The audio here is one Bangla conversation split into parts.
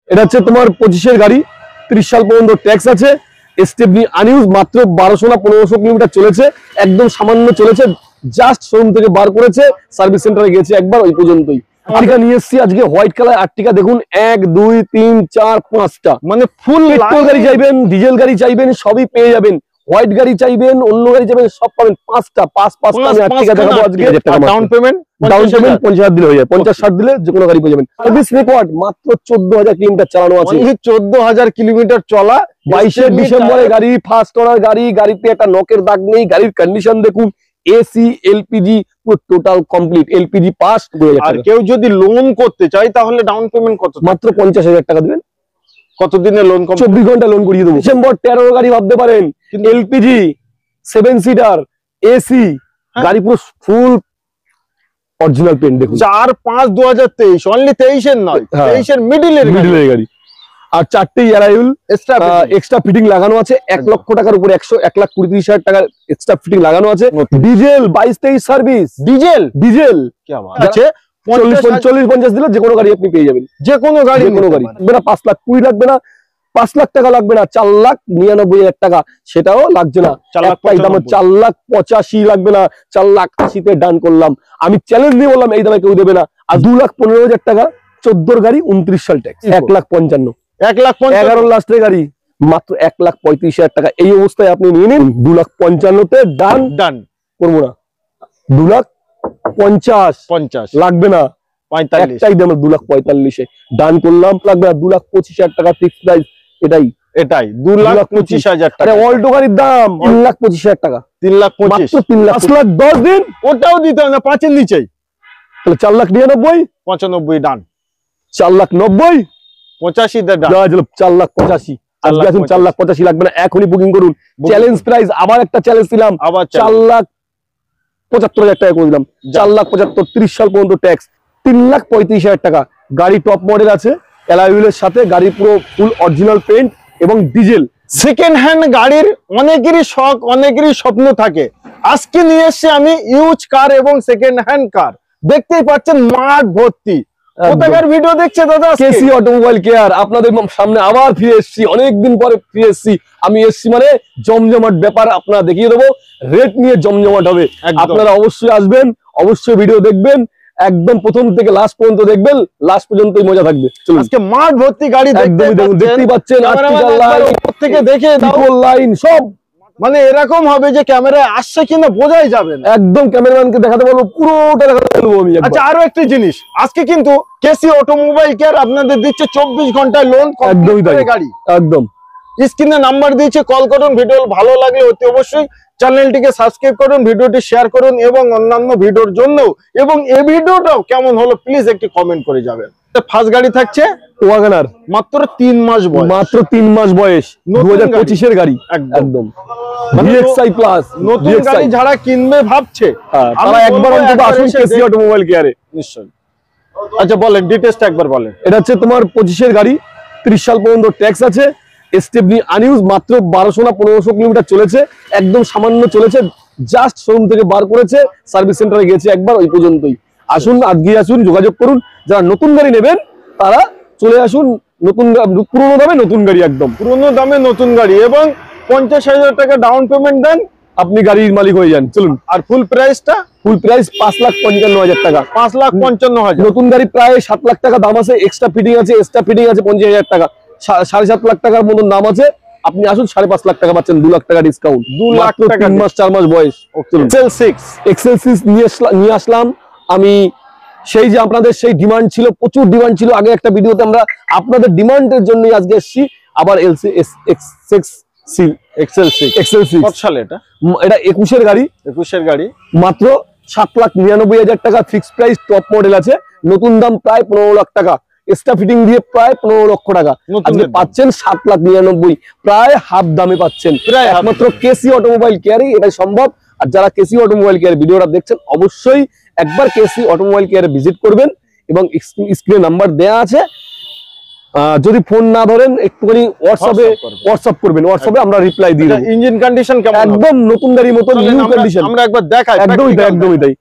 এটা হচ্ছে তোমার 25-এর গাড়ি, 30 সাল পর্যন্ত ট্যাক্স আছে, স্টেপনি আনইউজ, মাত্র 1200 না 1500 কিলোমিটার চলেছে, একদম সামান্য চলেছে, জাস্ট শোরুম থেকে বার করেছে, সার্ভিস সেন্টারে গেছে একবার, ওই পর্যন্তই। আর্টিকা নিয়ে এসেছি আজকে, হোয়াইট কালার আর্টিকা দেখুন, 1 2 3 4 5টা, মানে ফুল পেট্রোল গাড়ি চাইবেন, ডিজেল গাড়ি চাইবেন, সবই পেয়ে যাবেন। হোয়াইট গাড়ি চাইবেন, অন্য গাড়ি চাইবেন, সব পাবেন। পাঁচটা আমি আর্টিকা দেখাবো আজকে। ডাউন পেমেন্ট 50,000 দিলে হয়ে যায়, 50-60 দিলে যে কোনো গাড়ি পেয়ে যাবেন। সার্ভিস রেকর্ড মাত্র 14,000 কিলোমিটার চালানো আছে, 14,000 কিলোমিটার চলা। 22 ডিসেম্বরে গাড়ি, ফার্স্ট ওনার গাড়ি, গাড়িতে একটা নকের দাগ নেই, গাড়ির কন্ডিশন দেখুন, এসি এলপিজি পুরো টোটাল কমপ্লিট, এলপিজি পাস। আর কেউ যদি লোন করতে চায় তাহলে ডাউন পেমেন্ট কত? মাত্র 50,000 টাকা দিবেন। কতদিনে লোন? 24 ঘন্টা লোন করিয়ে দেবো। ডিসেম্বর 13 গাড়ি ভাবতে পারেন, এলপিজি 7 সিটার এসি গাড়ি, পুরো ফুল অরিজিনাল পেন্ট দেখুন। 4-5-2023, অনলি 23 এর নয়, 23 এর মিডলের গাড়ি। আর 4টে এরাইউল এক্সট্রা ফিটিং লাগানো আছে, 1 লক্ষ টাকার উপরে, 1,20,30,000 টাকার এক্সট্রা ফিটিং লাগানো আছে। ডিজেল 22-23 সার্ভিস, ডিজেল আছে। 40-50 দিলে যে কোনো গাড়ি আপনি পেয়ে যাবেন, যে কোনো গাড়ি। 5 লাখ 20 লাগবে না, 5 লাখ টাকা লাগবে না, 4,99,000 টাকা সেটাও লাগছে না, 4,85,000 লাগবে না, 4,80,000 ডান করলাম। আমি চ্যালেঞ্জ দিয়ে বললাম এই দামে কেউ দেবে না। আর 2,15,000 টাকা 14 গাড়ি, 29 সাল ট্যাক্স, 1,55,000, 11 লাস্টের গাড়ি, মাত্র 1,35,000 টাকা। এই অবস্থায় আপনি নিয়ে নিন, 2,55,000-তে ডান করবো না, 2,50,000 লাগবে না, 45 দাম, 2,45,000-এ ডান করলাম, লাগবে না 2,25,000 টাকা ফিক্সড প্রাইস। এটাই 2,25,000 টাকা। অল্টো গাড়ির দাম 3,25,000 টাকা, 3,25,000, 5,10 দিন, ওটাও দিতে হবে না, 5 এর নিচেই। তাহলে 4,99,000, 95 ডান, 4,90,000, 85 ডান, 4,85,000। আজকে আসুন, 4,85,000 লাগবে না, এখনই বুকিং করুন। চ্যালেঞ্জ প্রাইস, আবার একটা চ্যালেঞ্জ দিলাম, 4,75,000 টাকা করে দিলাম, 4,75,000, 30 সাল পর্যন্ত ট্যাক্স, 3,35,000 টাকা। গাড়ি টপ মডেল আছে, অ্যালয়ের সাথে, গাড়ি পুরো ফুল অরিজিনাল পেন্ট এবং ডিজেল। সেকেন্ড হ্যান্ড গাড়ির অনেকেরই শখ, অনেকেরই স্বপ্ন থাকে। আজকে নিয়ে এসেছি আমি ইউজ কার এবং সেকেন্ড হ্যান্ড কার। দেখতেই পাচ্ছেন মাঠ ভর্তি। কোথাকার ভিডিও দেখছে দাদা? কেসি অটোমোবাইল কেয়ার, আপনাদের সামনে আবার ফিরে এসেছি, অনেকদিন পরে ফিরে এসেছি। আমি এসেছি মানে জমজমাট ব্যাপার আপনারা দেখিয়ে দেবো, রেট নিয়ে জমজমাট হবে। আপনারা অবশ্যই আসবেন, অবশ্যই ভিডিও দেখবেন, একদম প্রথম থেকে লাস্ট পর্যন্ত দেখবেন, লাস্ট পর্যন্তই মজা থাকবে। চলুন, আজকে মাঠ ভর্তি গাড়ি দেখতেই পাচ্ছেন, থেকে দেখে লাইন সব, মানে এরকম হবে যে ক্যামেরায় আসছে কিনা বোঝাই যাবে না। একদম ক্যামেরাম্যানকে দেখাতে বলবো, পুরোটা দেখাতে বলবো আমি। আচ্ছা, আরো একটা জিনিস, আজকে কিন্তু কেসি অটোমোবাইল কেয়ার আপনাদের দিচ্ছে 24 ঘন্টায় লোন, একদমই গাড়ি, একদম স্ক্রিনে নাম্বার দিয়েছে, কল করুন। ভিডিও ভালো লাগলে অতি অবশ্যই চ্যানেলটিকে সাবস্ক্রাইব করুন, ভিডিওটি শেয়ার করুন, এবং অন্যান্য ভিডিওর জন্য, এবং এই ভিডিওটাও কেমন হলো প্লিজ একটি কমেন্ট করে যাবেন। ফার্স্ট গাড়ি থাকছে ওয়াগনার, মাত্র 3 মাস বয়স, মাত্র 3 মাস বয়স, 2025-এর গাড়ি, একদম ভিএক্সআই প্লাস। নতুন গাড়ি যারা কিনবে ভাবছে, তারা একবার অন্তত আসুন কেসি অটোমোবাইল কেয়ারে, নিশ্চয়ই। আচ্ছা বলেন, ডিটেইলসটা একবার বলেন। এটা হচ্ছে তোমার 25-এর গাড়ি, 30 সাল পর্যন্ত ট্যাক্স আছে, স্টেপনি আনইউজ, মাত্র 1200 না 1500 কিলোমিটার চলেছে, একদম সামান্য চলেছে, জাস্ট শোরুম থেকে বার করেছে, সার্ভিস সেন্টারে গেছে একবার, ওই পর্যন্তই। আসুন, আজকে আসুন, যোগাযোগ করুন। যারা নতুন গাড়ি নেবেন তারা চলে আসুন, পুরোনো দামে নতুন গাড়ি, একদম পুরোনো দামে নতুন গাড়ি, এবং 50,000 টাকা ডাউন পেমেন্ট দেন, আপনি গাড়ির মালিক হয়ে যান। চলুন, আর ফুল প্রাইস 5,55,000 টাকা, 5,55,000। নতুন গাড়ি প্রায় 7 লাখ টাকা দাম আছে, এক্সট্রা ফিটিং আছে, 50,000 টাকা, 7.5 লাখ টাকার মতন দাম আছে। আপনি আসুন, 5.5 লাখ টাকা পাচ্ছেন, 2 লাখ টাকা ডিসকাউন্ট, 2 লাখ টাকা, 3 মাস 4 মাস বয়স। এক্সেল 6 নিয়ে আসলাম আমি। সেই যে আপনাদের সেই ডিমান্ড ছিল, প্রচুর ডিমান্ড ছিল, আগে একটা ভিডিওতে আমরা আপনাদের ডিমান্ডের জন্যই আজকে এসেছি আবার। এক্সেল 6 কত সালে এটা? এটা 21-এর গাড়ি, 21-এর গাড়ি, মাত্র 7,99,000 টাকা ফিক্সড প্রাইস, টপ মডেল আছে, নতুন দাম প্রায় 15 লাখ টাকা, এক্সট্রা ফিটিং দিয়ে প্রায় 15 লক্ষ টাকা। আজকে পাচ্ছেন 7,99,000, প্রায় হাফ দামে পাচ্ছেন, একমাত্র কেসি অটোমোবাইল কেয়ারই এটা সম্ভব। আর যারা কেসি অটোমোবাইল কেয়ার ভিডিওটা দেখছেন, অবশ্যই একবার কেসি অটোমোবাইল কেয়ারে ভিজিট করবেন, এবং স্ক্রিনে নাম্বার দেয়া আছে। যদি ফোন না ধরেন একটুখানি হোয়াটসঅ্যাপ করবেন, হোয়াটসঅ্যাপে আমরা রিপ্লাই দিই। ইঞ্জিন কন্ডিশন কেমন? একদম নতুন গাড়ির মতো, নিউ কন্ডিশন, আমরা একবার দেখাই। একদমই তাই।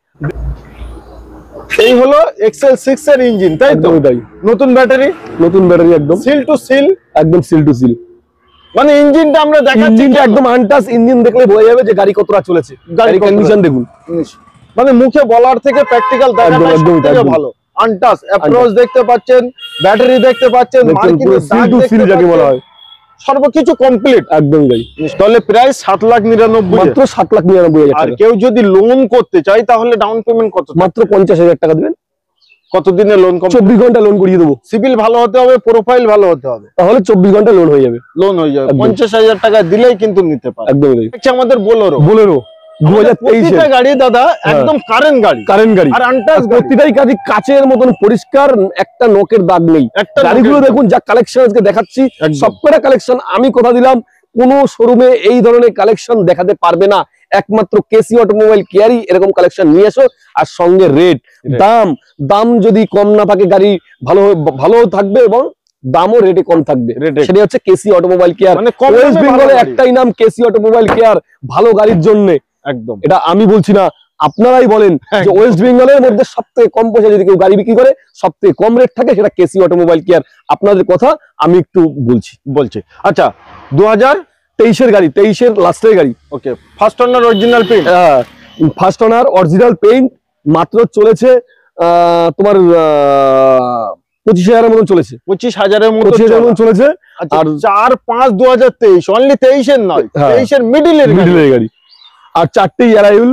এই হলো এক্সেল 6 এর ইঞ্জিন, তাই তো? একদমই তাই। নতুন ব্যাটারি একদম সিল টু সিল, একদম সিল টু সিল। মানে ইঞ্জিনটা আমরা দেখাচ্ছি, ইঞ্জিনটা একদম আনটাচ। ইঞ্জিন দেখলে বোঝা যাবে যে গাড়ি কতটা চলেছে। গাড়ি কন্ডিশন দেখুন, মানে মুখে বলার থেকে প্র্যাকটিক্যাল দেখাটা একদম সবথেকে ভালো। আনটাচ অ্যাপ্রোচ দেখতে পাচ্ছেন, ব্যাটারি দেখতে পাচ্ছেন, মার্কিংয়ের দাগ দেখতে যাকে বলা হয়, সর্বকিছু কমপ্লিট। একদমই তাই। তাহলে প্রাইস 7,99,000, মাত্র 7,99,000 আর টাকা। কেউ যদি লোন করতে চায় তাহলে ডাউন পেমেন্ট কত? মাত্র 50,000 টাকা দিবেন। কতদিনে লোন? 24 ঘন্টা লোন করিয়ে দেবো। সিভিল ভালো হতে হবে, প্রোফাইল ভালো হতে হবে, তাহলে 24 ঘন্টা লোন হয়ে যাবে। লোন হয়ে যাবে। 50,000 টাকা দিলেই কিন্তু নিতে পারে। একদমই তাই। আমাদের বোলেরো 2023 এর গাড়ি দাদা, একদম কারেন্ট গাড়ি, আর আনটাচ প্রতিটাই গাড়ি কাচের মতন পরিষ্কার, একটা নকের দাগ নেই। গাড়িগুলো দেখুন, যা কালেকশন আজকে দেখাচ্ছি সবকটা কালেকশন। আমি কথা দিলাম কোন শোরুমে এই ধরনের কালেকশন দেখাতে পারবে না, একমাত্র কেসি অটোমোবাইল কেয়ারই এরকম কালেকশন নিয়ে এসো। আর সঙ্গে রেট, দাম যদি কম না থাকে গাড়ি ভালো থাকবে এবং দামও রেটে কম থাকবে। সেটা হচ্ছে কেসি অটোমোবাইল কেয়ার। ওয়েস্ট বেঙ্গলে একটাই নাম, কেসি অটোমোবাইল কেয়ার, ভালো গাড়ির জন্য। একদম, এটা আমি বলছি না, আপনারাই বলেন যে ওয়েস্ট বেঙ্গলের মধ্যে সবথেকে কম পয়সা যদি কেউ গাড়ি বিক্রি করে, সবথেকে কম রেট থাকে, সেটা কেসি অটোমোবাইল কেয়ার। আপনাদের কথা আমি একটু বলছি। আচ্ছা, 2023 এর গাড়ি, 23 এর লাস্টের গাড়ি। Okay, first owner original paint, first owner original paint. মাত্র চলেছে তোমার 25,000 মতন চলেছে। 25,000 মতন চলেছে। আর 4/5/2023, অনলি 23 এর নয়, 23 এর মিডলের গাড়ি। আর 4টে অ্যারাইভেল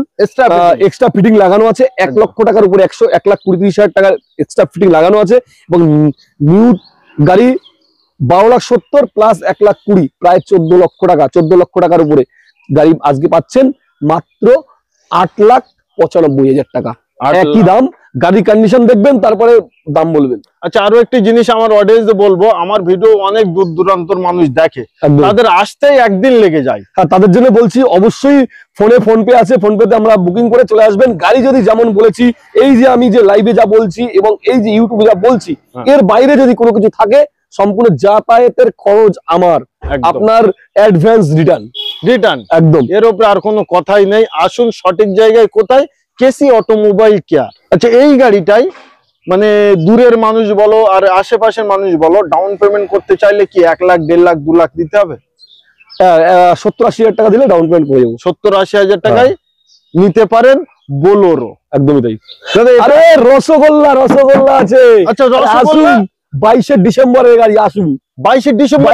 এক্সট্রা ফিটিং লাগানো আছে। 1 লক্ষ টাকার উপরে 1,20,30,000 টাকার এক্সট্রা ফিটিং লাগানো আছে। এবং নিউ গাড়ি 12,70,000 প্লাস 1,20,000, প্রায় 14 লক্ষ টাকা। 14 লক্ষ টাকার উপরে গাড়ি আজকে পাচ্ছেন মাত্র 8,95,000 টাকা। একই দাম। গাড়ির কন্ডিশন দেখবেন, তারপরে দাম বলবেন। আচ্ছা, আরো একটি জিনিস আমার অডিয়েন্সে বলবো, আমার ভিডিও অনেক দূর দূরান্তর মানুষ দেখে, তাদের আসতেই একদিন লেগে যায়। হ্যাঁ, তাদের জন্য বলছি অবশ্যই ফোন পে আছে, ফোন পেতে আমরা বুকিং করে চলে আসবেন। গাড়ি যদি যেমন বলেছি, এই যে আমি যে লাইভে যা বলছি এবং এই যে ইউটিউবে যা বলছি, এর বাইরে যদি কোনো কিছু থাকে, সম্পূর্ণ যাতায়াতের খরচ আমার, আপনার অ্যাডভান্স রিটার্ন একদম। এর উপরে আর কোনো কথাই নেই। আসুন সঠিক জায়গায়, কোথায়? KC automobile care. আচ্ছা, এই গাড়িটাই মানে দূরের মানুষ বলো আর আশেপাশের মানুষ বলো, ডাউন পেমেন্ট করতে চাইলে কি 1 লাখ, 1.5 লাখ, 2 লাখ দিতে হবে? 70-80,000 টাকা দিলে ডাউন পেমেন্ট করে যাবো। 70-80,000 টাকায় নিতে পারেন বোলেরো। একদমই তাই। আরে রসগোল্লা আছে। আচ্ছা, রসগোল্লা 22 ডিসেম্বরের গাড়ি। আসুন 22 ডিসেম্বর।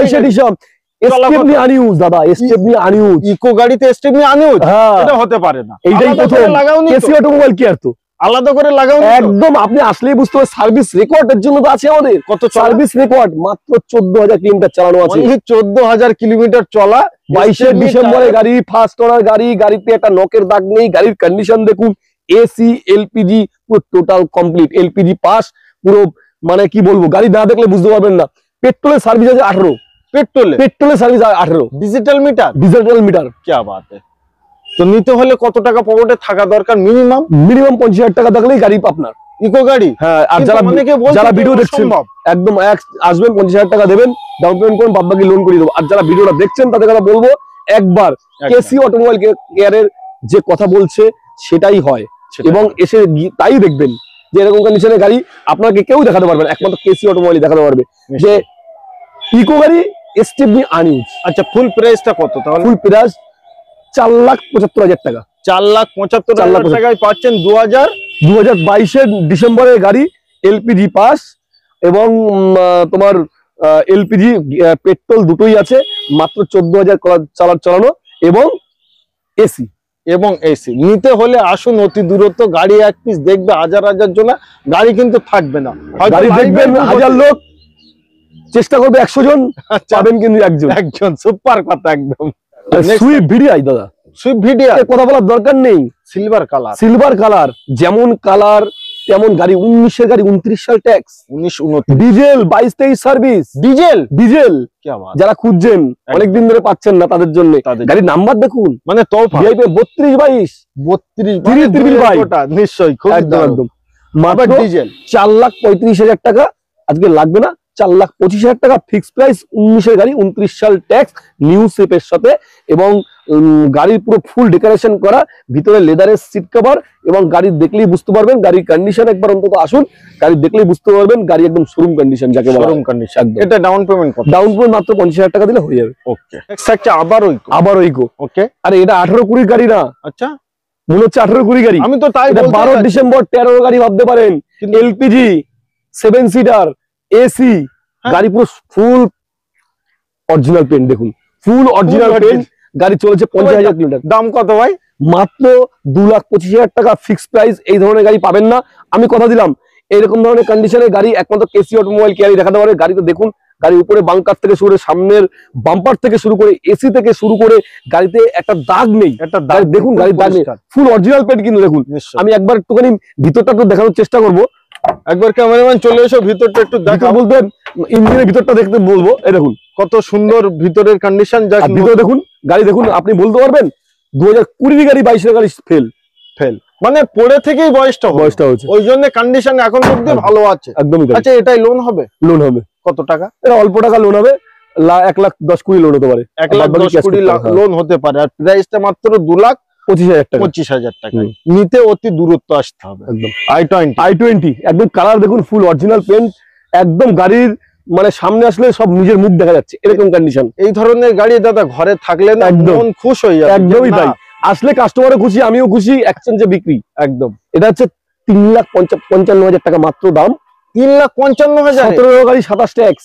স্টেপনি আনইউজ দাদা, স্টেপনি আনইউজ। ইকো গাড়িতে স্টেপনি আনইউজ, এটা হতে পারে না। এইটাই প্রথম কেসি অটোমোবাইল কেয়ার তো আলাদা করে লাগাও একদম। আপনি আসলেই বুঝতে পারবেন, সার্ভিস রেকর্ডের জন্য তো আছে আমাদের। কত সার্ভিস রেকর্ড? মাত্র 14,000 কিলোমিটার চালানো আছে। 14,000 কিলোমিটার চলা। 22 ডিসেম্বরের গাড়ি, ফার্স্ট ওনার গাড়ি। গাড়িতে একটা নকের দাগ নেই। গাড়ির কন্ডিশন দেখুন, এসি, এলপিজি পুরো টোটাল কমপ্লিট। এলপিজি পাস পুরো, মানে কি বলবো, গাড়ি না দেখলে বুঝতে পারবেন না। পেট্রোলের সার্ভিস আছে 18। পেট্রোলের সার্ভিস 18। Digital meter. কি বাত है। তো নিতে হলে কত টাকা পকেটে থাকা দরকার? মিনিমাম 50,000 টাকা থাকলেই গাড়ি আপনার, ইকো গাড়ি। হ্যাঁ, আর যারা ভিডিও দেখছেন একদম আসবেন, 50,000 টাকা দেবেন, ডাউন পেমেন্ট করুন, বাদ বাকি লোন করে দেবো। আর যারা ভিডিওটা দেখছেন তাদের কথা বলবো, একবার কেসি অটোমোবাইল কেয়ারের যে কথা বলছে সেটাই হয়, এবং এসে তাই দেখবেন যে এরকম কন্ডিশনের গাড়ি আপনাকে কেউ দেখাতে পারবে না, একমাত্র কেসি অটোমোবাইল দেখাতে পারবে। যে ইকো গাড়ি স্টেপনি আনইউজ। আচ্ছা, ফুল প্রাইসটা কত তাহলে? ফুল প্রাইস 4,75,000 টাকা। 4,75,000 টাকায় পাচ্ছেন 2022 ডিসেম্বরের গাড়ি, এলপিজি পাস এবং তোমার এলপিজি পেট্রোল দুটোই আছে। মাত্র 14,000 চালানো এবং এসি। নিতে হলে আসুন অতি দূরত্ব। গাড়ি এক পিস দেখবে হাজার জন, গাড়ি কিন্তু থাকবে না। গাড়ি দেখবেন 1000 লোক, চেষ্টা করবে 100 জন, পাবেন কিন্তু একজন। সুপার কথা একদম। সুইফট ভিডিআই দাদা, সুইফট ভিডিআই কথা বলার দরকার নেই। সিলভার কালার, যেমন কালার তেমন গাড়ি। 19 এর গাড়ি, 29 সাল ট্যাক্স, 19-29 ডিজেল, 22-23 সার্ভিস। ডিজেল যারা খুঁজছেন, অনেকদিন ধরে পাচ্ছেন না, তাদের জন্য গাড়ির নাম্বার দেখুন, মানে 3222 নিশ্চয়ই একদম। ডিজেল 4,35,000 টাকা আজকে লাগবে না, 4,25,000 টাকা ফিক্সড প্রাইস, 19 গাড়ি, 29 সাল ট্যাক্স, নিউ শেপের সাথে, এবং গাড়ির পুরো ফুল ডেকোরেশন করা, ভিতরে লেদারের সিট কভার, এবং গাড়ি দেখলেই বুঝতে পারবেন গাড়ির কন্ডিশন, একবার অন্তত আসুন গাড়ি দেখলেই বুঝতে পারবেন গাড়ি একদম শোরুম কন্ডিশন যাকে বলা হয়। Showroom condition. এটা ডাউন পেমেন্ট কত? ডাউন পেমেন্ট মাত্র 50,000 টাকা দিলে হয়ে যাবে। ওকে, নেক্সট একটা আবার ইকো। ওকে, আরে এটা 18-20 গাড়ি না, আচ্ছা মনে হচ্ছে 18-20 গাড়ি। আমি তো তাই বলতে 12 ডিসেম্বর 13 গাড়ি ভাবতে পারেন। এলপিজি 7 সিটার এসি গাড়ি, পুরো ফুল অরিজিনাল পেন্ট, দেখুন ফুল অরিজিনাল পেন্ট, গাড়ি চলেছে 50,000 কিলোমিটার। দাম কত ভাই? মাত্র 2,25,000 টাকা ফিক্সড প্রাইস। এই ধরনের গাড়ি পাবেন না, আমি কথা দিলাম। এরকম ধরনের কন্ডিশনের গাড়ি একমাত্র কেসি অটোমোবাইল কেয়ারি দেখাতে পারে। গাড়িতে দেখুন, গাড়ির উপরে বাংকার থেকে শুরু করে সামনের বাম্পার থেকে শুরু করে এসি থেকে শুরু করে গাড়িতে একটা দাগ নেই, একটা দাগ দেখুন, গাড়ির দাগ নেই, ফুল অরিজিনাল পেন্ট কিন্তু দেখুন। আমি একবার একটুখানি ভিতরটা একটু দেখানোর চেষ্টা করবো। একবার ক্যামেরাম্যান চলে এসো, ভিতরটা একটু দেখা বলতে ইঞ্জিনের ভিতরটা দেখতে বলবো। এই দেখুন কত সুন্দর ভিতরের কন্ডিশন। ভিতরে দেখুন, গাড়ি দেখুন, আপনি বলতে পারবেন 2020 গাড়ি 22 গাড়ি ফেল, মানে পড়ে থেকেই বয়সটা হচ্ছে, ওই জন্য কন্ডিশন এখন অব্দি ভালো আছে। একদমই। আচ্ছা, এটাই লোন হবে? লোন হবে। কত টাকা? এটা অল্প টাকা লোন হবে, 1,10,20,000 লোন হতে পারে, 1,10,20,000 লোন হতে পারে। আর প্রাইসটা মাত্র 2,25,000 টাকা। নিতে অতি দূরত্ব আসতে হবে। একদম i20 একদম কালার দেখুন, ফুল অরিজিনাল পেন্ট, একদম গাড়ির মানে সামনে আসলে সব নিজের মুখ দেখা যাচ্ছে এরকম কন্ডিশন। এই ধরনের গাড়ি দাদা ঘরে থাকলে না মন খুশ হয়ে যাবে। একদমই তাই, আসলে কাস্টমারও খুশি, আমিও খুশি, এক্সচেঞ্জে বিক্রি। একদম। এটা হচ্ছে 3,55,000 টাকা মাত্র দাম। 3,55,000 17 গাড়ি 27 ট্যাক্স,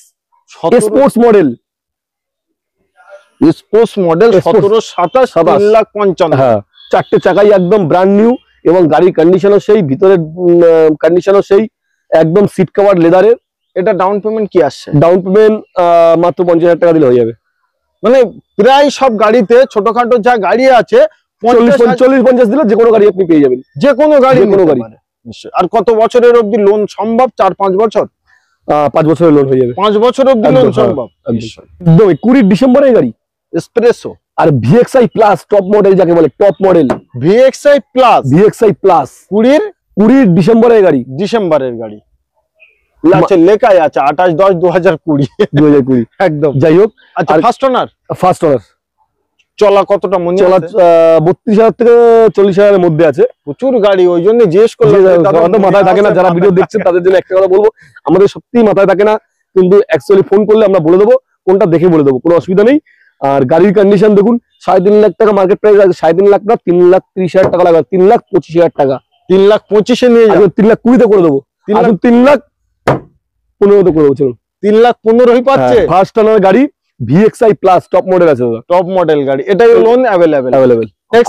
স্পোর্টস মডেল 17-27 3,55,000। হ্যাঁ, 4টে চাকাই একদম ব্র্যান্ড নিউ, এবং গাড়ির কন্ডিশনও সেই, ভিতরের কন্ডিশনও সেই, একদম সিট কভার লেদারের। এটা ডাউন পেমেন্ট কি আসছে? ডাউন পেমেন্ট মাত্র 50,000 টাকা দিলে হয়ে যাবে। মানে প্রায় সব গাড়িতে ছোটখাটো যা গাড়ি আছে 40-50 দিলে যে কোনো গাড়ি আপনি পেয়ে যাবেন, যে কোনো গাড়ি। নিশ্চয়ই। আর কত বছরের অবধি লোন সম্ভব? 4-5 বছর? 5 বছরের লোন হয়ে যাবে। 5 বছর অবধি লোন সম্ভব। একদম 20 ডিসেম্বরের গাড়ি এসপ্রেসো আর ভিএক্সআই প্লাস টপ মডেল যাকে বলে, টপ মডেল ভিএক্সআই প্লাস 20 ডিসেম্বরের গাড়ি। লেখাই আছে 28-10-2020। একদম। যাই হোক, আচ্ছা, ফার্স্ট ওনার চলা কতটা মনে চলা 32,000 থেকে 40,000 এর মধ্যে আছে। প্রচুর গাড়ি, ওই জন্য জিজ্ঞেস করলাম। মাথায় থাকে না, যারা ভিডিও দেখছেন তাদের জন্য একটা কথা বলবো, আমাদের সত্যিই মাথায় থাকে না, কিন্তু অ্যাকচুয়ালি ফোন করলে আমরা বলে দেবো, কোনটা দেখে বলে দেবো, কোনো অসুবিধা নেই। আর গাড়ির কন্ডিশন দেখুন, 3.5 লাখ টাকা মার্কেট প্রাইস আছে, 3.5 লাখ না, 3,30,000 টাকা লাগবে, 3,25,000 টাকা। 3,25,000 নিয়ে যাবে, 3,20,000 করে দেবো, 3,15,000 করে দেবো। চলুন, 3,15,000 পাচ্ছে। ফার্স্ট ওনার গাড়ি ভিএক্সআই প্লাস টপ মডেল আছে, টপ মডেল গাড়ি, এটাই লোন অ্যাভেলেবেল।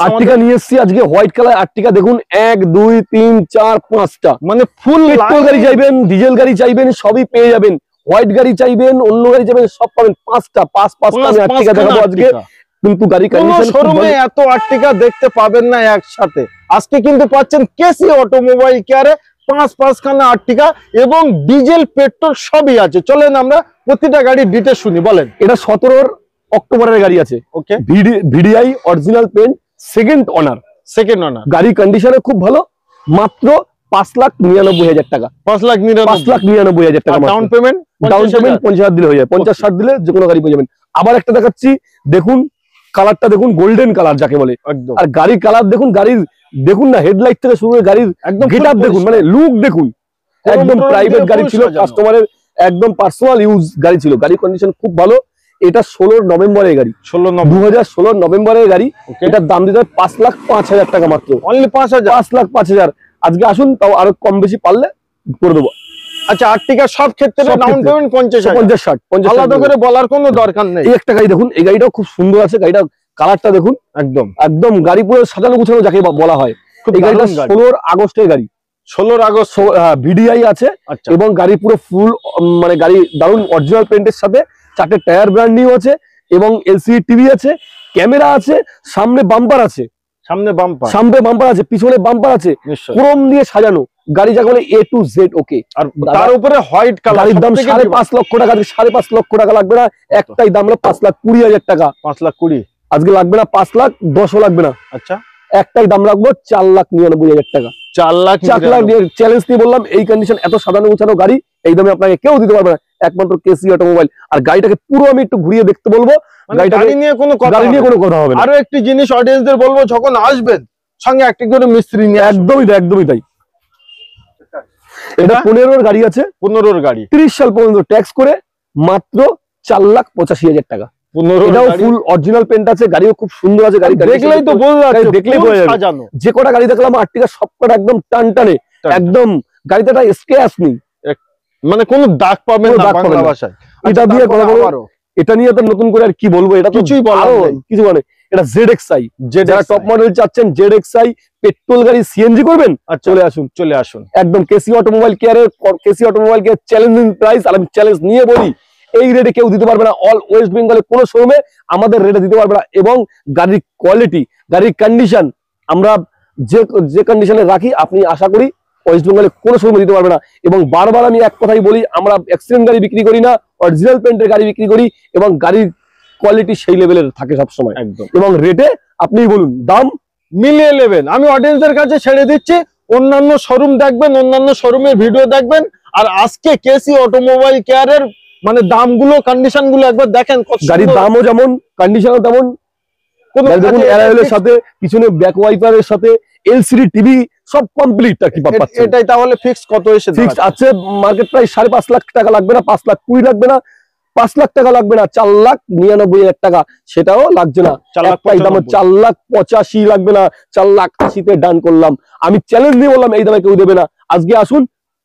আর্টিকা নিয়ে এসেছি আজকে, হোয়াইট কালার আর্টিকা দেখুন, 1 2 3 4 5টা, মানে ফুল পেট্রোল গাড়ি চাইবেন, ডিজেল গাড়ি চাইবেন, সবই পেয়ে যাবেন। হোয়াইট গাড়ি চাইবেন, অন্য গাড়ি চাইবেন, সব পাবেন। 5টা আর্টিকা দেখাবো আজকে, কিন্তু গাড়ি কন্ডিশন শোরুমে এত আর্টিকা দেখতে পাবেন না একসাথে। আজকে কিন্তু পাচ্ছেন কেসি অটোমোবাইল কেয়ারে 5খানা আর্টিকা, এবং ডিজেল পেট্রোল সবই আছে। চলেন আমরা প্রতিটা গাড়ির ডিটেইলস শুনি। বলেন। এটা 17 অক্টোবরের গাড়ি আছে। Okay, VDI original paint, second owner. গাড়ির কন্ডিশনে খুব ভালো, মাত্র 5,99,000 টাকা। 5,99,000 টাকা ডাউন পেমেন্ট 50,000 দিলে হয়ে যায়। 50-60 দিলে যে কোনো গাড়ি পেয়ে যাবেন। আবার একটা দেখাচ্ছি, দেখুন কালারটা দেখুন, গোল্ডেন কালার যাকে বলে। আর গাড়ির কালার দেখুন, গাড়ির দেখুন না, হেডলাইট থেকে শুরু করে গাড়ির একদম গেটআপ দেখুন, মানে লুক দেখুন, একদম প্রাইভেট গাড়ি ছিল, কাস্টমারের একদম পার্সোনাল ইউজ গাড়ি ছিল। গাড়ির কন্ডিশন খুব ভালো। এটা 16 নভেম্বরের গাড়ি, 2016 নভেম্বরের গাড়ি। এটার দাম দিতে হবে 5,05,000 টাকা মাত্র, অনলি 5,05,000। আজকে আসুন, তাও আরো কম বেশি পারলে করে দেবো। আচ্ছা, আর্টিকা সব ক্ষেত্রে ডাউন পেমেন্ট 50-60 আলাদা করে বলার কোনো দরকার নেই। এই একটা গাড়ি দেখুন, এই গাড়িটাও খুব সুন্দর আছে। গাড়িটা কালারটা দেখুন, একদম গাড়ি পুরো সাজানো গুছানো যাকে বলা হয়। এই গাড়িটা 16 আগস্টের গাড়ি, 16 আগস্ট ভিডিআই আছে, এবং গাড়ি পুরো ফুল, মানে গাড়ি দারুন অরিজিনাল পেন্টের সাথে, 4টে টায়ার ব্র্যান্ড নিউ আছে, এবং এলসিডি টিভি আছে, ক্যামেরা আছে, সামনে বাম্পার আছে, পিছনে বাম্পার আছে, ক্রোম দিয়ে সাজানো গাড়ি যাকে বলে A to Z। ওকে, আর তার উপরে হোয়াইট কালার। গাড়ির দাম 5.5 লক্ষ টাকা, 5.5 লক্ষ টাকা লাগবে না, একটাই দাম হলো 5,20,000 টাকা। 5,20,000 আজকে লাগবে না, 5,10,000 লাগবে না। আচ্ছা, একটাই দাম রাখবো 4,99,000 টাকা। 4 লাখ চ্যালেঞ্জ দিয়ে বললাম, এই কন্ডিশন এত সাধারণ গুছানো গাড়ি এই দামে আপনাকে কেউ দিতে পারবে না। একমাত্র কেসি অটোমোবাইল। আর গাড়িটাকে পুরো আমি একটু ঘুরিয়ে দেখতে বলবো, গাড়ি নিয়ে কোনো কথা হবে না। আরো একটি জিনিস অডিয়েন্সদের বলবো, যখন আসবেন সঙ্গে একটি করে মিস্ত্রি নিয়ে একদমই তাই, একদমই তাই। এটা 15 গাড়ি আছে, 15 গাড়ি, 30 সাল পর্যন্ত ট্যাক্স করে মাত্র 4,85,000 টাকা। 15 এটাও ফুল অরিজিনাল পেন্ট আছে, গাড়িও খুব সুন্দর আছে। গাড়ি দেখলেই তো বোঝা যাচ্ছে, দেখলেই বোঝা যাবে। যে কটা গাড়ি দেখলাম আর্টিকা সবকটা একদম টানটানে, একদম গাড়িতে একটা স্ক্র্যাচ নেই, মানে কোনো দাগ পাবেন না বাংলা ভাষায়। এটা দিয়ে এটা নিয়ে তো নতুন করে আর কি বলবো, এটা তো কিছুই বলার নেই, কিছু মানে। এটা ZXi, যারা টপ মডেল চাচ্ছেন ZXi পেট্রোল গাড়ি সিএনজি করবেন, চলে আসুন একদম কেসি অটোমোবাইল কেয়ারের। KC automobile care challenging price, আর আমি চ্যালেঞ্জ নিয়ে বলি এই রেটে কেউ দিতে পারবে না। অল ওয়েস্ট বেঙ্গলে কোনো শোরুমে আমাদের রেটে দিতে পারবে না। এবং গাড়ির কোয়ালিটি, গাড়ির কন্ডিশন আমরা যে কন্ডিশনে রাখি, আপনি আশা করি ওয়েস্ট বেঙ্গলে কোনো শোরুমে দিতে পারবে না। এবং বারবার আমি এক কথাই বলি, আমরা অ্যাক্সিডেন্ট গাড়ি বিক্রি করি না, অরিজিনাল পেন্টের গাড়ি বিক্রি করি। এবং গাড়ির কোয়ালিটি সেই লেভেলের থাকে সবসময় একদম। এবং রেটে আপনি বলুন, দাম মিলিয়ে নেবেন। আমি অডিয়েন্সের কাছে ছেড়ে দিচ্ছি, অন্যান্য শোরুম দেখবেন, অন্যান্য শোরুমের ভিডিও দেখবেন, আর আজকে কেসি অটোমোবাইল কেয়ারের মানে দামগুলো, কন্ডিশন গুলো একবার দেখেন। গাড়ির দামও যেমন, কন্ডিশনও তেমন। দেখুন অ্যালয়ের সাথে, পিছনে ব্যাক ওয়াইপারের সাথে এলসিডি টিভি সব কমপ্লিট। কি পাচ্ছেন এটাই তাহলে ফিক্স কত এসে ফিক্স আছে? মার্কেট প্রাইস 5.5 লাখ টাকা লাগবে না, 5,20,000 লাগবে না, 5 লাখ টাকা লাগবে না, 4,99,000 টাকা সেটাও লাগছে না। 4,85,000 লাগবে না, 4,80,000 ডান করলাম। আমি চ্যালেঞ্জ দিয়ে বললাম এই দামে কেউ দেবে না। আজকে আসুন,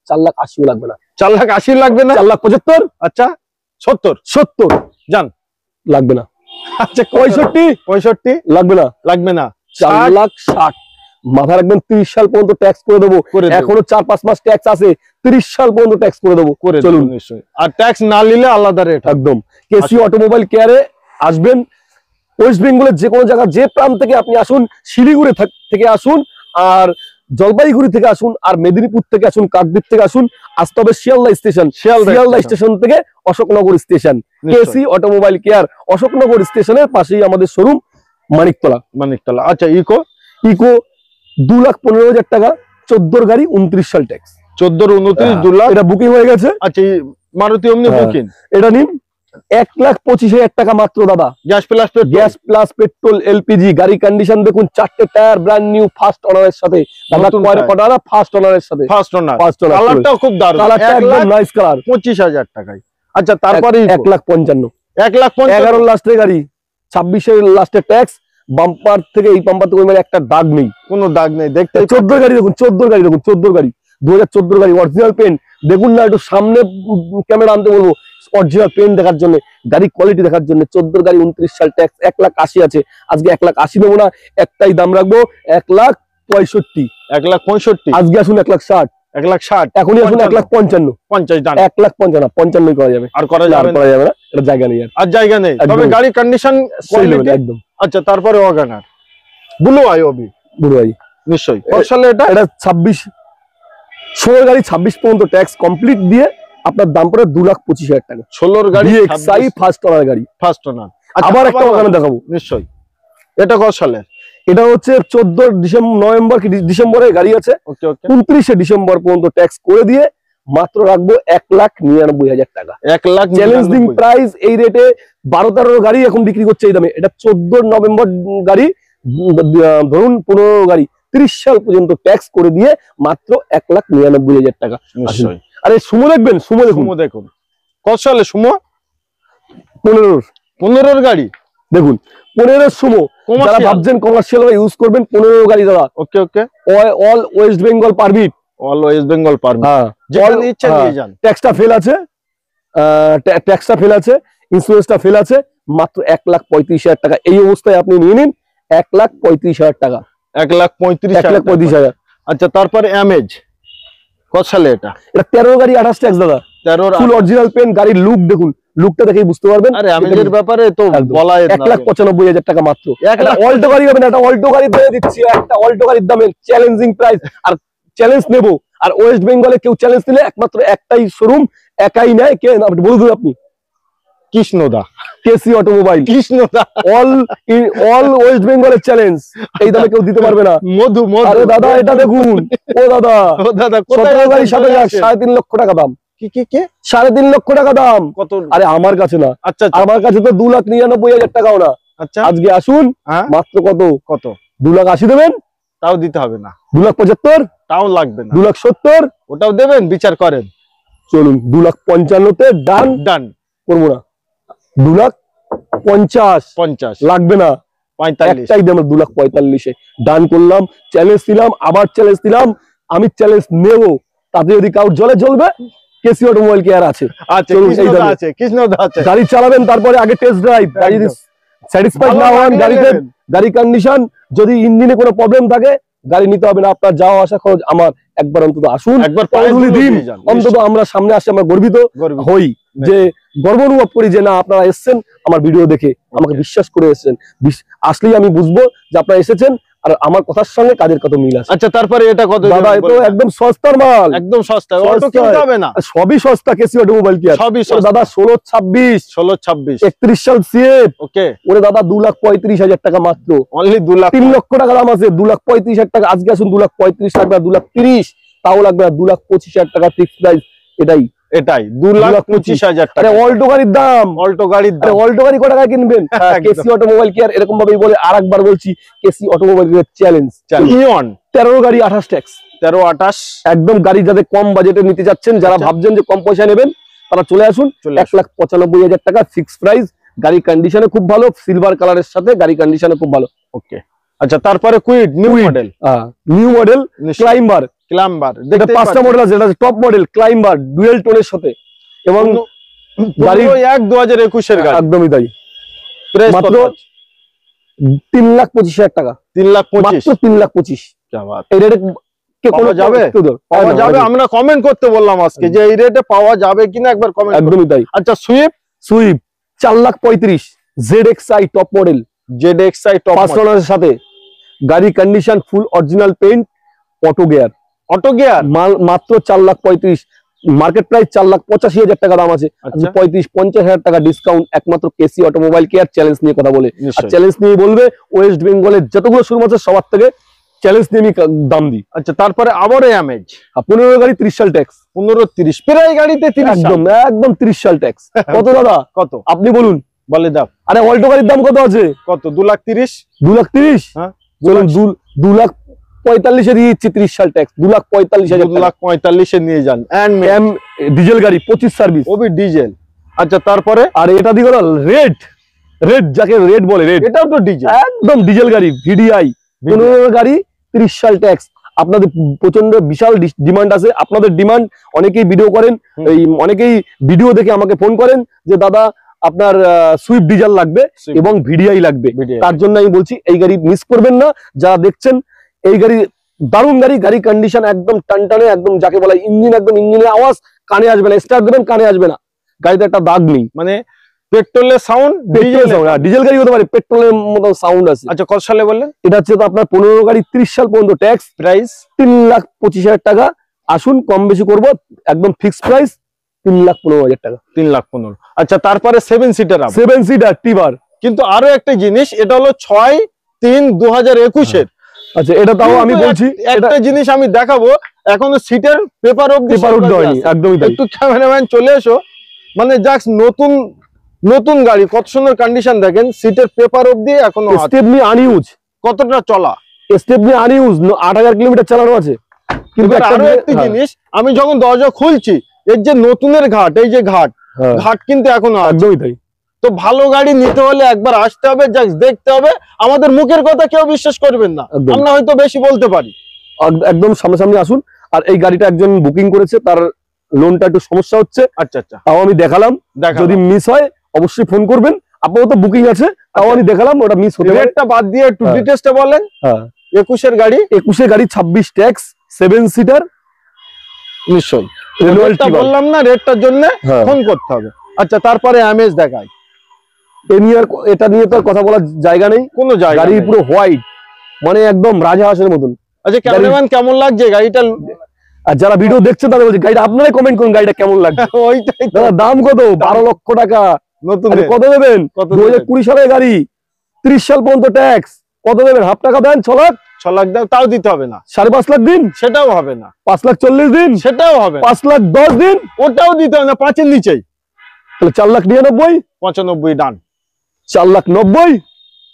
4,80,000 লাগবে না, 4,80,000 লাগবে না, 4,75,000। আচ্ছা 70 যান, লাগবে না। আচ্ছা 65 লাগবে না, 4,60,000 মাথা রাখবেন। 30 সাল পর্যন্ত ট্যাক্স করে দেবো, এখনো 4-5 মাস ট্যাক্স আছে, 30 সাল পর্যন্ত ট্যাক্স করে দেবো। চলুন, আর ট্যাক্স না নিলে আলাদা রেট একদম। কেসি অটোমোবাইল কেয়ারে আসবেন, ওয়েস্ট বেঙ্গলের যে কোনো জায়গা, যে প্রান্ত থেকে আপনি আসুন, শিলিগুড়ি থেকে আসুন, আর জলপাইগুড়ি থেকে আসুন, আর মেদিনীপুর থেকে আসুন, কাকদ্বীপ থেকে আসুন, আসতে হবে শিয়ালদা স্টেশন। শিয়ালদা স্টেশন থেকে Ashoknagar station. KC automobile care, Ashoknagar স্টেশনের পাশেই আমাদের শোরুম, মানিকতলা। আচ্ছা ইকো 2,15,000 টাকা, 14 গাড়ি, 29 সাল ট্যাক্স। 14-29 2 লাখ, এটা বুকিং হয়ে গেছে। আচ্ছা মারুতি অমনি বুকিং, এটা নিন 1,25,000 টাকা মাত্র দাদা। Gas plus petrol LPG. গাড়ি কন্ডিশন দেখুন, 4টে টায়ার ব্র্যান্ড নিউ, ফার্স্ট ওনারের সাথে। দাদা কয়টা ফার্স্ট ওনারের সাথে, ফার্স্ট ওনার। কালারটাও খুব দারুণ, কালারটা একদম নাইস কালার। 25,000 টাকায়। আচ্ছা তারপরে 1,55,000, 1,55,000 লাস্টের গাড়ি, 26-এর লাস্টের ট্যাক্স। বাম্পার থেকে এই বাম্পার থেকে একটা দাগ নেই, কোনো দাগ নেই। দেখতে 14 গাড়ি দেখুন, 14 গাড়ি দেখুন, 14 গাড়ি, 2014 গাড়ি, অরিজিনাল পেন। দেখুন না, একটু সামনে ক্যামেরা আনতে বলবো, অরিজিনাল পেন দেখার জন্য, গাড়ি কোয়ালিটি দেখার জন্য। 14 গাড়ি, 29 সাল ট্যাক্স, 1,80,000 আছে। আজকে 1,80,000 নেবো না, একটাই দাম রাখবো, 1,65,000। 1,65,000 আজকে আসুন 1,60,000, 1,60,000 এখনই আসুন 1,55,000, 50 দাম, 1,55,000 না, 55 করা যাবে। আর করা যাবে না, এটা জায়গা নেই, আর জায়গা নেই। তবে গাড়ি কন্ডিশন একদম। আচ্ছা তারপরে ওয়াগনার ব্লু আইওবি, নিশ্চয়ই কত সালে এটা? এটা 16 গাড়ি, 26 পর্যন্ত ট্যাক্স কমপ্লিট দিয়ে আপনার দাম পড়ে 2,25,000 টাকা। 16 গাড়ি, DXi ফার্স্ট ওনার গাড়ি, ফার্স্ট ওনার। আবার একটা ওয়াগনার দেখাবো, নিশ্চয়ই। এটা কত সালে? এটা হচ্ছে 14 নভেম্বর কি ডিসেম্বরের গাড়ি আছে। 29 ডিসেম্বর পর্যন্ত ট্যাক্স করে দিয়ে মাত্র রাখবো 1,99,000 টাকা। 1,00,000 চ্যালেঞ্জিং প্রাইস। এই রেটে 12-13 গাড়ি এখন বিক্রি করছে এই দামে। এটা 14 নভেম্বর গাড়ি, ধরুন 15 গাড়ি, 30 সাল পর্যন্ত ট্যাক্স করে দিয়ে মাত্র 1,99,000 টাকা। আরে সুমো দেখবেন, সুমো দেখুন কত সালে সুমো? 15 গাড়ি দেখুন, 15 সুমো। যারা ভাবছেন কমার্শিয়াল ভাবে ইউজ করবেন, 15 গাড়ি দাদা। Okay all West Bengal permit, all West Bengal permit. যেখানে ইচ্ছা নিয়ে যান। ট্যাক্সটা ফেল আছে, ইন্স্যুরেন্সটা ফেল আছে, মাত্র 1,35,000 টাকা। এই অবস্থায় আপনি নিয়ে নিন 1,35,000 টাকা। 1,35,000। আচ্ছা তারপরে অ্যামেজ কত সালে? এটা 13 গাড়ি, 28 ট্যাক্স দাদা। 13 ফুল অরিজিনাল পেন। গাড়ির লুক দেখুন, লুকটা দেখেই বুঝতে পারবেন। আরে অ্যামেজের ব্যাপারে তো বলাই না। 1,95,000 টাকা মাত্র। একটা অল্টো গাড়ি হবে না, একটা অল্টো গাড়ি দিয়ে দিচ্ছি, একটা অল্টো গাড়ির দামে চ্যালেঞ্জিং প্রাইস। আর চ্যালেঞ্জ নেবো, আর ওয়েস্ট বেঙ্গলে কেউ চ্যালেঞ্জ নিলে একমাত্র একটাই শোরুম, একাই নেয়। কে বলুন আপনি? কৃষ্ণদা, কেসি অটোমোবাইল। কৃষ্ণদা অল ওয়েস্ট বেঙ্গলের চ্যালেঞ্জ। এই দামে কেউ দিতে পারবে না। মধু আরে দাদা এটা দেখুন, ও দাদা 17 গাড়ি 3.5 লক্ষ টাকা দাম। কি কি কি 3.5 লক্ষ টাকা দাম। কত? আরে আমার কাছে না, আচ্ছা আচ্ছা আমার কাছে তো 2,99,000 টাকাও না। আচ্ছা আজকে আসুন, হ্যাঁ মাত্র কত? কত? 2,80,000 দেবেন, তাও দিতে হবে না, 2,75,000, তাও লাগবে না, 2,70,000, ওটাও দেবেন, বিচার করেন। চলুন 2,55,000-তে ডান। ডান, করবো না, 2,50,000 50, লাগবে না, 45, একটাই দাম 2,45,000-এ ডান করলাম। চ্যালেঞ্জ দিলাম, আবার চ্যালেঞ্জ দিলাম, আমি চ্যালেঞ্জ নেব, তাতে যদি কাউ জলে জ্বলবে কেসি অটোমোবাইল কেয়ার আছে। আচ্ছা চলুন, এই কৃষ্ণদা দামে। আছে, কৃষ্ণদা আছে। গাড়ি চালাবেন, তারপরে আগে টেস্ট ড্রাইভ। গাড়ি যদি স্যাটিসফাইড ভালো না হন, লাগলে গাড়িতে নেবেন। গাড়ি কন্ডিশন, যদি ইঞ্জিনে কোনো প্রবলেম থাকে, গাড়ি নিতে হবে না। আপনার যাওয়া আসা খরচ আমার, একবার অন্তত আসুন, একবার পায়ে ধুলি দিন, দিয়ে যান, অন্তত আমরা সামনে আসে আমরা গর্বিত গর্বিত। হই, যে গর্ব অনুভব করি যে না আপনারা এসেছেন আমার ভিডিও দেখে, আমাকে বিশ্বাস করে এসেছেন। আসলেই আমি বুঝবো যে আপনারা এসেছেন আর আমার কথার সঙ্গে কাজের কত মিল আছে। আচ্ছা তারপরে এটা কত? দাদা এ তো একদম সস্তার মাল, একদম সস্তা, অটো সস্তায়। কিনতে হবে না, আর সবই সস্তা কেসি অটোমোবাইল কেয়ার। সবই ওরে সস্তা। দাদা 16, 26, 16, 26, 31 সাল সিএফ, ওকে, ওরে দাদা 2,35,000 টাকা মাত্র। অনলি 2 লাখ। 3 লক্ষ টাকা দাম আছে, 2,35,000 টাকা। আজকে আসুন 2,35,000 লাগবে, 2,30,000 তাও লাগবে, 2,25,000 টাকা ফিক্স প্রাইস। এটাই এটাই 2,25,000 আরে টাকা। অল্টো গাড়ির দাম, অল্টো গাড়ির আরে দাম। অল্টো গাড়ি কত টাকায় কিনবেন? একদম। কেসি অটোমোবাইল কেয়ার এরকম ভাবেই বলে। আরেকবার বলছি, কেসি অটোমোবাইল কেয়ার চ্যালেঞ্জ। ইয়ন 13 গাড়ি 28 ট্যাক্স, 13, 28, একদম গাড়ি যাদের কম বাজেটে নিতে যাচ্ছেন, যারা আচ্ছা। ভাবছেন যে কম পয়সা নেবেন, তারা চলে আসুন। চলে আসুন। 1,95,000 টাকা ফিক্স প্রাইস। গাড়ি কন্ডিশনে খুব ভালো, সিলভার কালারের সাথে গাড়ি কন্ডিশনে খুব ভালো। ওকে। আচ্ছা তারপরে Kwid new model, new model climber, climber, এটা দেখতে 5টা মডেল আছে। এটা টপ মডেল ক্লাইম্বার ডুয়েল টোনের সাথে, এবং গাড়ি 1 2021 এর গাড়ি, একদমই তাই। প্রাইস মাত্র 3,25,000 টাকা, 3,25,000। মাত্র 3,25,000। क्या बात, এই রেটে কে পাওয়া যাবে? পাওয়া যাবে। আমরা কমেন্ট করতে বললাম আজকে যে এই রেটে পাওয়া যাবে কিনা, একবার কমেন্ট করুন। একদমই তাই। আচ্ছা Swift, Swift 4,35,000 ZXi top model, ZXi top 5 ওনারের সাথে, গাড়ি condition full original paint, auto gear, auto gear, মাত্র 4,35,000। মার্কেট প্রাইস 4,85,000 টাকা দাম আছে। আচ্ছা 35-50,000 টাকা ডিসকাউন্ট, একমাত্র কেসি অটোমোবাইল কেয়ার চ্যালেঞ্জ নিয়ে কথা বলে। আর নিশ্চয়ই। চ্যালেঞ্জ নিয়ে বলবে ওয়েস্ট বেঙ্গলের যতগুলো শোরুম আছে সবার থেকে চ্যালেঞ্জ নিয়ে আমি দাম দিই। আচ্ছা তারপরে আবার এমএজ 15 গাড়ি 30 সাল ট্যাক্স, 15, 30, প্রায় গাড়িতে 30 একদম একদম 30 সাল ট্যাক্স। কত দাদা কত আপনি বলুন? বলে দাও, আরে অল্টো গাড়ির দাম কত আছে? কত? 2,30,000। 2,30,000। হ্যাঁ, চলুন 2,45,000 দিয়ে দিচ্ছি 30 সাল ট্যাক্স, 2,45,000 টাকা। 2,45,000 নিয়ে যান। এম ডিজেল গাড়ি 25 সার্ভিস, ওবি ডিজেল। আচ্ছা তারপরে আর এটা দিয়ে গেল রেড, রেড যাকে রেড বলে, রেড এটাও তো ডিজেল, একদম ডিজেল গাড়ি ভিডিআই 15 গাড়ি 30 সাল ট্যাক্স। আপনাদের প্রচন্ড বিশাল ডিমান্ড আছে, আপনাদের ডিমান্ড, অনেকেই ভিডিও করেন, এই অনেকেই ভিডিও দেখে আমাকে ফোন করেন যে দাদা আপনার সুইফট ডিজেল লাগবে এবং ভিডিআই লাগবে। VDI তার জন্য আমি বলছি এই গাড়ি মিস করবেন না। যারা দেখছেন এই গাড়ি দারুণ গাড়ি, গাড়ি কন্ডিশন একদম টানটানে, একদম যাকে বলা ইঞ্জিন, একদম ইঞ্জিনের আওয়াজ কানে আসবে না, স্টার্ট দেবেন কানে আসবে না, গাড়িতে একটা দাগ নেই। মানে পেট্রোলের সাউন্ড, ডিজেল গাড়ি হতে পারে, পেট্রোলের মতো সাউন্ড আছে। আচ্ছা কত সালে বললেন? এটা হচ্ছে তো আপনার 15 গাড়ি 30 সাল পর্যন্ত ট্যাক্স, প্রাইস 3,25,000 টাকা। আসুন কম বেশি করবো, একদম ফিক্সড প্রাইস 3,15,000 টাকা। 3,15,000। আচ্ছা তারপরে 7 সিটার, 7 সিটার টিভার। কিন্তু আরো একটা জিনিস, এটা হলো 6/3/2021 এর। আচ্ছা এটা তাও আমি কিন্তু বলছি, একটা জিনিস আমি দেখাবো, এখনো সিটের পেপার অবধি পেপার উঠতে হয়নি, একদমই তাই। একটু ক্যামেরাম্যান চলে এসো, মানে জাস্ট নতুন নতুন গাড়ি, কত সুন্দর কন্ডিশন দেখেন, সিটের পেপার অবধি এখনো আছে। স্টেপনি আনইউজ, কতটা চলা, স্টেপনি আনইউজ 8,000 কিলোমিটার চালানো আছে। কিন্তু এবার আরো একটা জিনিস, আমি যখন দরজা খুলছি, এর যে নতুনের ঘাট, এই যে ঘাট, ঘাট কিন্তু এখনো আছে। একদমই তাই। তো ভালো গাড়ি নিতে হলে একবার আসতে হবে, জাস্ট দেখতে হবে। আমাদের মুখের কথা কেউ বিশ্বাস করবেন না, একদম। আমরা হয়তো বেশি বলতে পারি। একদম সামনাসামনি আসুন। আর এই গাড়িটা একজন বুকিং করেছে, তার লোনটা একটু সমস্যা হচ্ছে, আচ্ছা আচ্ছা, তাও আমি দেখালাম। দেখা যদি মিস হয় অবশ্যই ফোন করবেন, আপাতত বুকিং আছে, তাও আমি দেখালাম, ওটা মিস হতে পারে। রেটটা বাদ দিয়ে একটু হ্যাঁ। ডিটেইলসটা বলেন। হ্যাঁ 21 এর গাড়ি, 21 গাড়ি 26 ট্যাক্স, 7 সিটার, নিশ্চয়ই রেনুয়াল রেটটা টিভার। বললাম না, রেটটার জন্য হ্যাঁ। ফোন করতে হবে। আচ্ছা তারপরে এমএস দেখাই, এটা নিয়ে তো আর কথা বলার জায়গা নেই। কোনো জায়গা গাড়ি নেই। পুরো হোয়াইট, মানে একদম রাজহাঁসের মতন। আচ্ছা ক্যামেরাম্যান কেমন লাগছে গাড়িটা? আর যারা ভিডিও দেখছেন তাদের বলছি গাড়িটা আপনারাই কমেন্ট করুন, গাড়িটা কেমন লাগছে। ওইটাই তো, দাদা দাম কত? 12 লক্ষ টাকা। নতুন আরে কত দেবেন? কত 2020 সালের গাড়ি, 30 সাল পর্যন্ত ট্যাক্স, কত দেবেন? হাফ টাকা দেন, 6 লাখ। 6 লাখ দাও, তাও দিতে হবে না। 5.5 লাখ দিন, সেটাও হবে না। 5,40,000 দিন, সেটাও হবে না। 5,10,000 দিন, ওটাও দিতে হবে না, 5 এর নিচেই। তাহলে 4,99,000, 95 ডান। 4,90,000,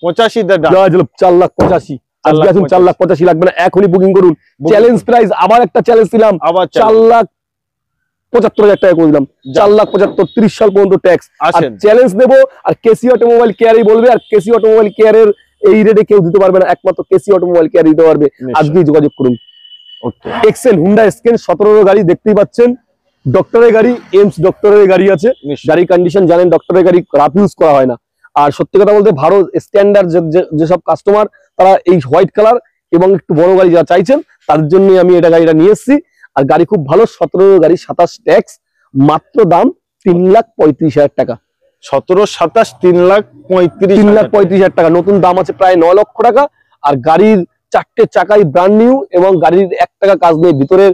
85 তে ডান। 4,85,000। আজকে আসুন, 4,85,000 লাগবে না, এখনই বুকিং করুন। চ্যালেঞ্জ প্রাইস, আবার একটা চ্যালেঞ্জ দিলাম, আবার 4,75,000 টাকা করে দিলাম। 4,75,000, 30 সাল পর্যন্ত ট্যাক্স। আর আসেন। চ্যালেঞ্জ দেবো, আর কেসি অটোমোবাইল কেয়ারই বলবে, আর কেসি অটোমোবাইল কেয়ারের এই রেটে কেউ দিতে পারবে না, একমাত্র কেসি অটোমোবাইল কেয়ার দিতে পারবে। আজকেই যোগাযোগ করুন। ওকে, এক্সেল হুন্ডা স্কেন 17 গাড়ি দেখতেই পাচ্ছেন, ডক্টরের গাড়ি, এমস ডক্টরের গাড়ি আছে। গাড়ি কন্ডিশন জানেন, ডক্টরের গাড়ি রাফ ইউজ করা হয় না। আর সত্যি কথা বলতে ভারত স্ট্যান্ডার্ড যেসব কাস্টমার, তারা এই হোয়াইট কালার এবং একটু বড় গাড়ি যারা চাইছেন, তাদের জন্য আমি গাড়িটা নিয়ে এসেছি। আর গাড়ি খুব ভালো, 17 গাড়ি, 27 ট্যাক্স, মাত্র দাম 3,35,000 টাকা। 17, 27, 3,35,000 টাকা। নতুন দাম আছে প্রায় 9 লক্ষ টাকা। আর গাড়ির 4টে চাকাই ব্র্যান্ড নিউ, এবং গাড়ির 1 টাকা কাজ নেই। ভিতরের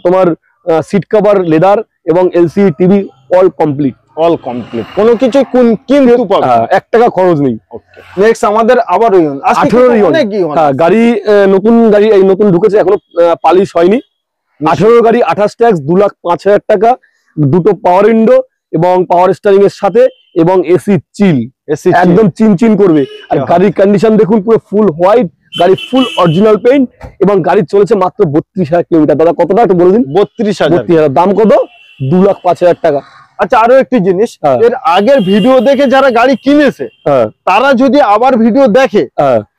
তোমার সিট কভার লেদার এবং LCD TV all complete. All complete, কোনো কিছু কিন্তু পাবে না। 1 টাকা খরচ নেই। নেক্সট আমাদের আবার 18 গাড়ি, নতুন গাড়ি এই নতুন ঢুকেছে, এখনো পালিশ হয়নি। 18 গাড়ি, 28 ট্যাক্স, 2,05,000 টাকা। দুটো পাওয়ার উইন্ডো এবং পাওয়ার স্টিয়ারিং এর সাথে, এবং এসি চিল, একদম চিনচিন করবে। আর গাড়ির কন্ডিশন দেখুন, পুরো ফুল হোয়াইট গাড়ি, ফুল অরিজিনাল পেইন্ট, এবং গাড়ি চলেছে মাত্র 32,000 কিলোমিটার। দাদা কত টাকা একটু বলে দিন। 32,000। দাম কত? 2,05,000 টাকা। আচ্ছা, আরো একটি জিনিস, এর আগের ভিডিও দেখে যারা গাড়ি কিনেছে, তারা যদি আবার ভিডিও দেখে,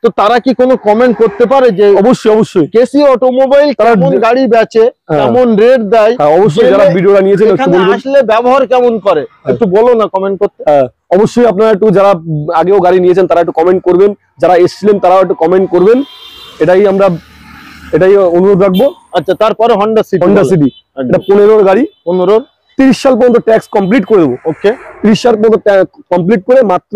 তো তারা কি কোনো কমেন্ট করতে পারে যে অবশ্যই কেসি অটোমোবাইল কেমন গাড়ি বেচে, কেমন রেট দেয়? অবশ্যই যারা ভিডিওটা নিয়েছেন আসলে ব্যবহার কেমন করে, একটু বলো না কমেন্ট করতে। অবশ্যই আপনারা একটু, যারা আগেও গাড়ি নিয়েছেন তারা একটু কমেন্ট করবেন, যারা এসেছিলেন তারাও একটু কমেন্ট করবেন। এটাই অনুরোধ রাখবো। আচ্ছা, তারপরে হোন্ডা সিটি, এটা 15 গাড়ি, 15 30 সাল পর্যন্ত ট্যাক্স কমপ্লিট করে দেবো। ওকে, 30 সাল পর্যন্ত কমপ্লিট করে মাত্র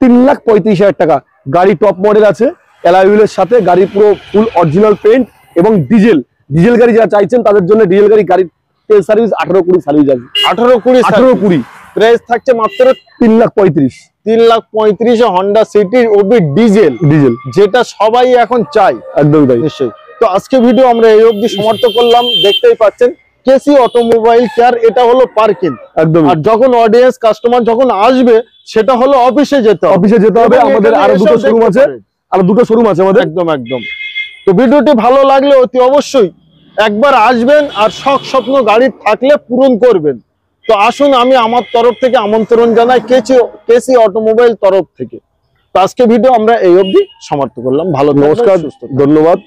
3,35,000 টাকা। গাড়ি টপ মডেল আছে, অ্যালয় হুইলের সাথে, গাড়ি পুরো ফুল অরিজিনাল পেইন্ট, এবং ডিজেল গাড়ি যারা চাইছেন তাদের জন্য ডিজেল গাড়ি, গাড়ির তেল সার্ভিস 18-20 সার্ভিস আছে। 18-20 প্রাইস থাকছে মাত্র 3,35,000। 3,35,000 হোন্ডা সিটি ওবি ডিজেল, যেটা সবাই এখন চাই। একদম তাই। নিশ্চয়ই। তো আজকে ভিডিও আমরা এই অবধি সমাপ্ত করলাম। দেখতেই পাচ্ছেন কেসি অটোমোবাইল কেয়ার, এটা হলো পার্কিং। একদম। আর যখন অডিয়েন্স কাস্টমার যখন আসবে, সেটা হলো অফিসে যেতে হবে। আমাদের আরো দুটো শোরুম আছে, আমাদের। একদম। তো ভিডিওটি ভালো লাগলে অতি অবশ্যই একবার আসবেন, আর শখ স্বপ্ন গাড়ি থাকলে পূরণ করবেন। তো আসুন, আমি আমার তরফ থেকে আমন্ত্রণ জানাই কেসি অটোমোবাইল তরফ থেকে। তো আজকে ভিডিও আমরা এই অবধি সমাপ্ত করলাম। ভালো, নমস্কার, ধন্যবাদ।